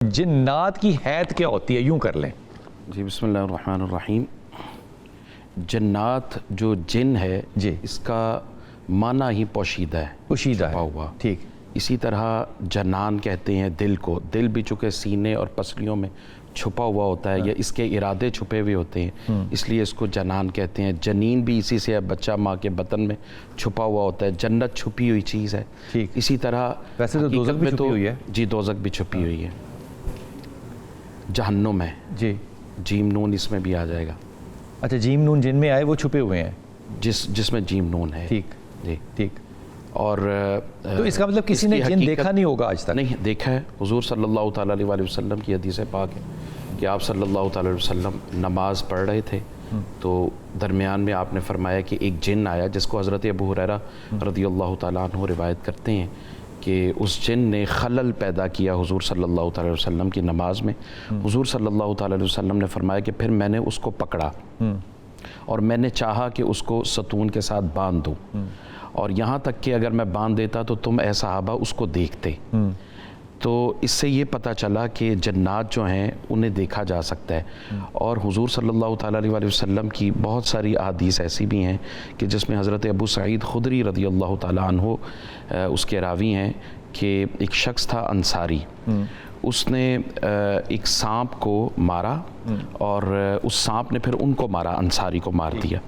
جنات کی حیت کیا ہوتی ہے، یوں کر لیں؟ جی بسم اللہ الرحمن الرحیم۔ جنات جو جن ہے جی، اس کا معنی ہی پوشیدہ ہے، پوشیدہ ہے، چھپا ہوا۔ ٹھیک۔ اسی طرح جنان کہتے ہیں دل کو، دل بھی چونکہ سینے اور پسلیوں میں چھپا ہوا ہوتا ہے یا اس کے ارادے چھپے ہوئے ہوتے ہیں، اس لیے اس کو جنان کہتے ہیں۔ جنین بھی اسی سے ہے، بچہ ماں کے بطن میں چھپا ہوا ہوتا ہے۔ جنت چھپی ہوئی چیز ہے، ٹھیک۔ اسی طرح ویسے تو دوزخ بھی چھپی ہوئی ہے۔ جی دوزخ بھی چھپی ہوئی ہے، جہنم ہے، جی، جیم نون اس میں بھی آ جائے گا۔ اچھا، جیم نون جن میں آئے وہ چھپے ہوئے ہیں، جس میں جیم نون ہے، ٹھیک جی ٹھیک۔ اور تو اس کا مطلب کسی نے جن دیکھا نہیں ہوگا آج تک؟ نہیں دیکھا ہے۔ حضور صلی اللہ تعالیٰ علیہ وسلم کی حدیث پاک ہے کہ آپ صلی اللہ تعالیٰ علیہ وسلم نماز پڑھ رہے تھے تو درمیان میں آپ نے فرمایا کہ ایک جن آیا، جس کو حضرت ابو ہریرہ رضی اللہ تعالیٰ عنہ روایت کرتے ہیں کہ اس جن نے خلل پیدا کیا حضور صلی اللہ تعالیٰ علیہ وسلم کی نماز میں۔ حضور صلی اللہ تعالیٰ علیہ وسلم نے فرمایا کہ پھر میں نے اس کو پکڑا اور میں نے چاہا کہ اس کو ستون کے ساتھ باندھ دوں، اور یہاں تک کہ اگر میں باندھ دیتا تو تم اے صحابہ اس کو دیکھتے۔ تو اس سے یہ پتہ چلا کہ جنات جو ہیں انہیں دیکھا جا سکتا ہے۔ اور حضور صلی اللہ تعالیٰ علیہ وسلم کی بہت ساری احادیث ایسی بھی ہیں کہ جس میں حضرت ابو سعید خدری رضی اللہ تعالیٰ عنہ اس کے راوی ہیں کہ ایک شخص تھا انصاری، اس نے ایک سانپ کو مارا اور اس سانپ نے پھر ان کو مارا، انصاری کو مار دیا۔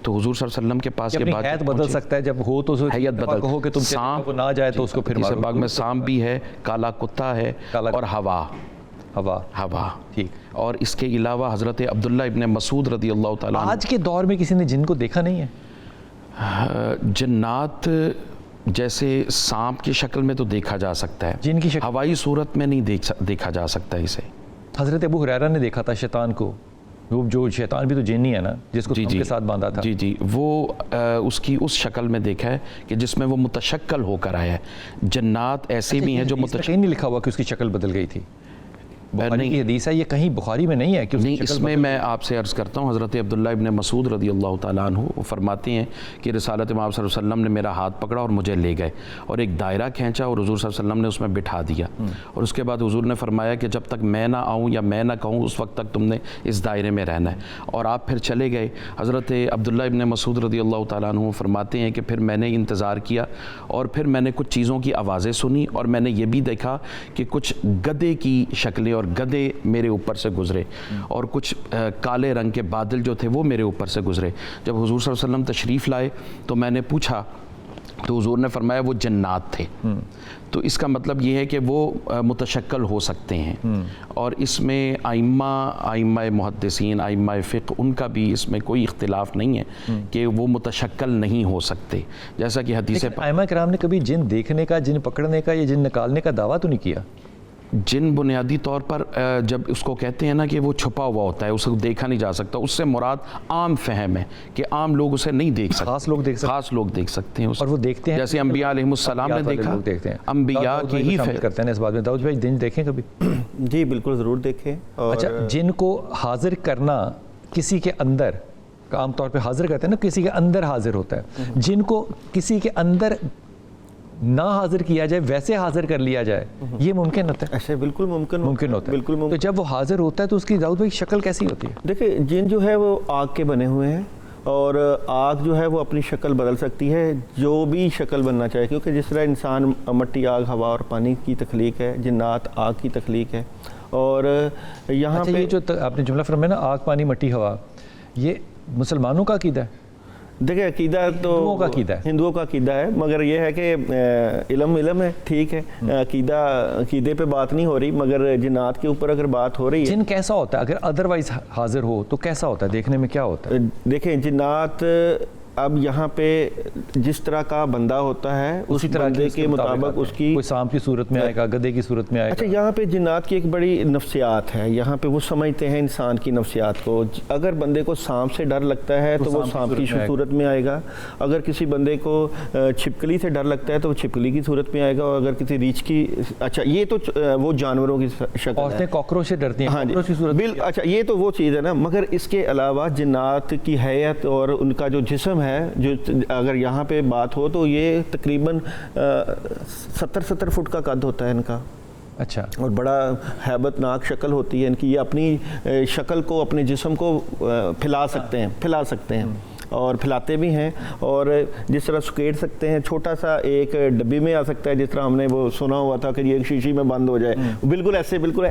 تو حضور صلی اللہ علیہ وسلم کے پاس یہ بات حیت بدل سکتا ہے، جب ہو تو حیت بدل، کہو کہ تم سانپ کو نہ جائے تو اس کو پھر مارو۔ باغ میں سانپ بھی ہے، کالا کتا ہے اور ہوا، ٹھیک۔ اور اس کے علاوہ حضرت عبداللہ ابن مسعود رضی اللہ تعالیٰ عنہ، آج کے دور میں کسی نے جن کو دیکھا نہیں ہے؟ جنات جیسے سانپ کی شکل میں تو دیکھا جا سکتا ہے، جن کی شکل ہوائی صورت میں نہیں دیکھا جا سکتا اسے۔ حضرت ابو ہریرہ نے دیکھا تھا شیطان کو، جو شیطان بھی تو جن ہی ہے نا، جس کو تم کے ساتھ باندھا تھا۔ جی وہ اس کی اس شکل میں دیکھا ہے کہ جس میں وہ متشکل ہو کر آیا ہے۔ جنات ایسے بھی ہیں جو کہیں نہیں لکھا ہوا کہ اس کی شکل بدل گئی تھی؟ بخاری کی حدیث ہے، یہ کہیں بخاری میں نہیں ہے کہ نہیں، اس میں میں آپ سے عرض کرتا ہوں، حضرت عبداللہ ابن مسعود رضی اللہ تعالیٰ عنہ وہ فرماتے ہیں کہ رسالت امام صلی اللہ علیہ وسلم نے میرا ہاتھ پکڑا اور مجھے لے گئے اور ایک دائرہ کھینچا اور حضور صلی اللہ علیہ وسلم نے اس میں بٹھا دیا، اور اس کے بعد حضور نے فرمایا کہ جب تک میں نہ آؤں یا میں نہ کہوں اس وقت تک تم نے اس دائرے میں رہنا ہے، اور آپ پھر چلے گئے۔ حضرت عبداللہ ابن مسعود رضی اللہ تعالیٰ عنہ فرماتے ہیں کہ پھر میں نے انتظار کیا اور پھر میں نے کچھ چیزوں کی آوازیں سنی اور میں نے یہ بھی دیکھا کہ کچھ گدھے کی شکلیں اور گدھے میرے اوپر سے گزرے، اور کچھ کالے رنگ کے بادل جو تھے وہ میرے اوپر سے گزرے۔ جب حضور صلی اللہ علیہ وسلم تشریف لائے تو میں نے پوچھا تو حضور نے فرمایا وہ جنات تھے۔ تو اس کا مطلب یہ ہے کہ وہ متشکل ہو سکتے ہیں، اور اس میں ائمہ محدثین، ائمہ فقہ، ان کا بھی اس میں کوئی اختلاف نہیں ہے کہ وہ متشکل نہیں ہو سکتے، جیسا کہ حدیث ائمہ کرام نے کبھی جن دیکھنے کا، جن پکڑنے کا یا جن نکالنے کا دعویٰ تو نہیں کیا؟ جن بنیادی طور پر جب اس کو کہتے ہیں نا کہ وہ چھپا ہوا ہوتا ہے، اسے دیکھا نہیں جا سکتا، اس سے مراد عام فہم ہے کہ عام لوگ اسے نہیں دیکھ سکتے، خاص لوگ دیکھ سکتے ہیں اور وہ دیکھتے ہیں، جیسے انبیاء علیہ السلام نے دیکھا، انبیاء کی ہی فہم کرتے ہیں اس بات میں۔ داؤد بھائی جن دیکھیں کبھی؟ جی بالکل ضرور دیکھیں۔ اچھا، جن کو حاضر کرنا کسی کے اندر، عام طور پہ حاضر کرتے ہیں نا، کسی کے اندر حاضر ہوتا ہے، جن کو کسی کے اندر نہ حاضر کیا جائے ویسے حاضر کر لیا جائے، یہ ممکن ہوتا ہے؟ ایسے بالکل ممکن ہوتا ہے، بالکل ممکن۔ تو جب وہ حاضر ہوتا ہے تو اس کی داؤد بھائی شکل کیسی ہوتی ہے؟ دیکھیں جن جو ہے وہ آگ کے بنے ہوئے ہیں، اور آگ جو ہے وہ اپنی شکل بدل سکتی ہے، جو بھی شکل بننا چاہے، کیونکہ جس طرح انسان مٹی، آگ، ہوا اور پانی کی تخلیق ہے، جنات آگ کی تخلیق ہے۔ اور یہاں پہ یہ جو آپ نے جملہ فرمایا نا، آگ، پانی، مٹی، ہوا، یہ مسلمانوں کا عقیدہ ہے؟ دیکھیں عقیدہ تو ہندوؤں کا عقیدہ ہے، مگر یہ ہے کہ علم ہے، ٹھیک ہے، عقیدے پہ بات نہیں ہو رہی، مگر جنات کے اوپر اگر بات ہو رہی ہے۔ جن کیسا ہوتا ہے اگر ادروائز حاضر ہو تو کیسا ہوتا ہے، دیکھنے میں کیا ہوتا ہے؟ دیکھیں جنات اب یہاں پہ جس طرح کا بندہ ہوتا ہے اس بندے کے مطابق اس کی، کوئی سانپ کی صورت میں آئے گا، گدھے کی صورت میں آئے گا۔ اچھا، یہاں پہ جنات کی ایک بڑی نفسیات ہے، یہاں پہ وہ سمجھتے ہیں انسان کی نفسیات کو۔ اگر بندے کو سانپ سے ڈر لگتا ہے تو وہ سانپ کی صورت میں آئے گا، اگر کسی بندے کو چھپکلی سے ڈر لگتا ہے تو وہ چھپکلی کی صورت میں آئے گا، اور اگر کسی ریچھ کی، اچھا یہ تو وہ جانوروں کی شکل ہے۔ عورتیں کاکروچ سے ڈرتی ہیں، کاکروچ کی صورت میں، اچھا یہ تو وہ چیز ہے نا، مگر اس کے علاوہ جنات کی حیت اور ان کا جو جسم ہے، جو اگر یہاں پہ بات ہو تو یہ تقریباً 70 فٹ کا قد ہوتا ہے ان کا، اچھا اور بڑا ہیبت ناک شکل ہوتی ہے ان کی. یہ اپنی شکل کو اپنے جسم کو پھیلا سکتے ہیں اور پھیلاتے بھی ہیں, اور جس طرح سکیڑ سکتے ہیں, چھوٹا سا ایک ڈبی میں آ سکتا ہے, جس طرح ہم نے وہ سنا ہوا تھا کہ یہ ایک شیشی میں بند ہو جائے, بالکل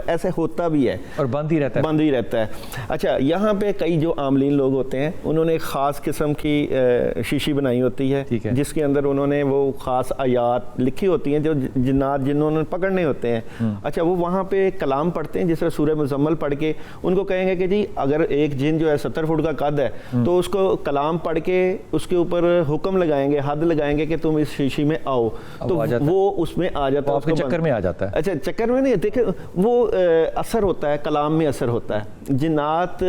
ایسے ہوتا بھی ہے اور بند ہی رہتا ہے. اچھا, یہاں پہ کئی جو عاملین لوگ ہوتے ہیں انہوں نے ایک خاص قسم کی شیشی بنائی ہوتی ہے, جس کے اندر انہوں نے وہ خاص آیات لکھی ہوتی ہیں جو جنات جنہوں نے پکڑنے ہوتے ہیں. اچھا, وہ وہاں پہ کلام پڑھتے ہیں, جس طرح سورہ مزمل پڑھ کے ان کو کہیں گے کہ جی اگر ایک جن جو ہے 70 فٹ کا قد ہے تو اس کو کلام پڑھ کے اس کے اوپر حکم لگائیں گے, حد لگائیں گے کہ تم اس شیشی میں آؤ, تو وہ اس میں آ جاتا ہے, چکر میں آ جاتا ہے. اچھا, چکر میں نہیں, دیکھیں وہ اثر ہوتا ہے, کلام میں اثر ہوتا ہے. جنات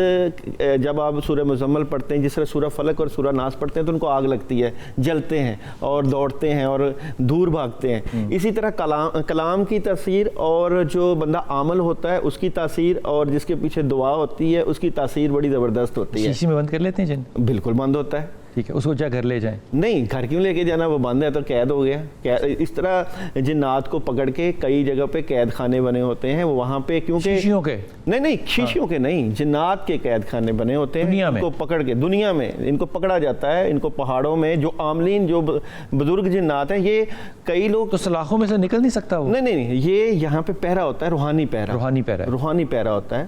جب آپ سورہ مزمل پڑھتے ہیں, جس طرح سورہ فلق اور سورہ ناس پڑھتے ہیں تو ان کو آگ لگتی ہے, جلتے ہیں اور دوڑتے ہیں اور دور بھاگتے ہیں. اسی طرح کلام کی تاثیر اور جو بندہ عامل ہوتا ہے اس کی تاثیر اور جس کے پیچھے دعا ہوتی ہے اس کی تاثیر بڑی زبردست ہوتی ہے. شیشی میں بند کر لیتے ہیں جن؟ بالکل بند ہوتا ہے. ٹھیک ہے, اس کو جا گھر لے جائیں؟ نہیں, گھر کیوں لے کے جانا, وہ بند ہے تو قید ہو گیا. اس طرح جنات کو پکڑ کے کئی جگہ پہ قید خانے بنے ہوتے ہیں, وہاں پہ کیونکہ شیشیوں کے نہیں شیشیوں کے نہیں, جنات کے قید خانے بنے ہوتے ہیں ان کو پکڑ کے, دنیا میں ان کو پکڑا جاتا ہے. ان کو پہاڑوں میں جو عاملین جو بزرگ جنات ہیں, یہ کئی لوگ تو سلاخوں میں سے نکل نہیں سکتا وہ؟ نہیں, یہ یہاں پہ پہرا ہوتا ہے, روحانی پہرا ہوتا ہے.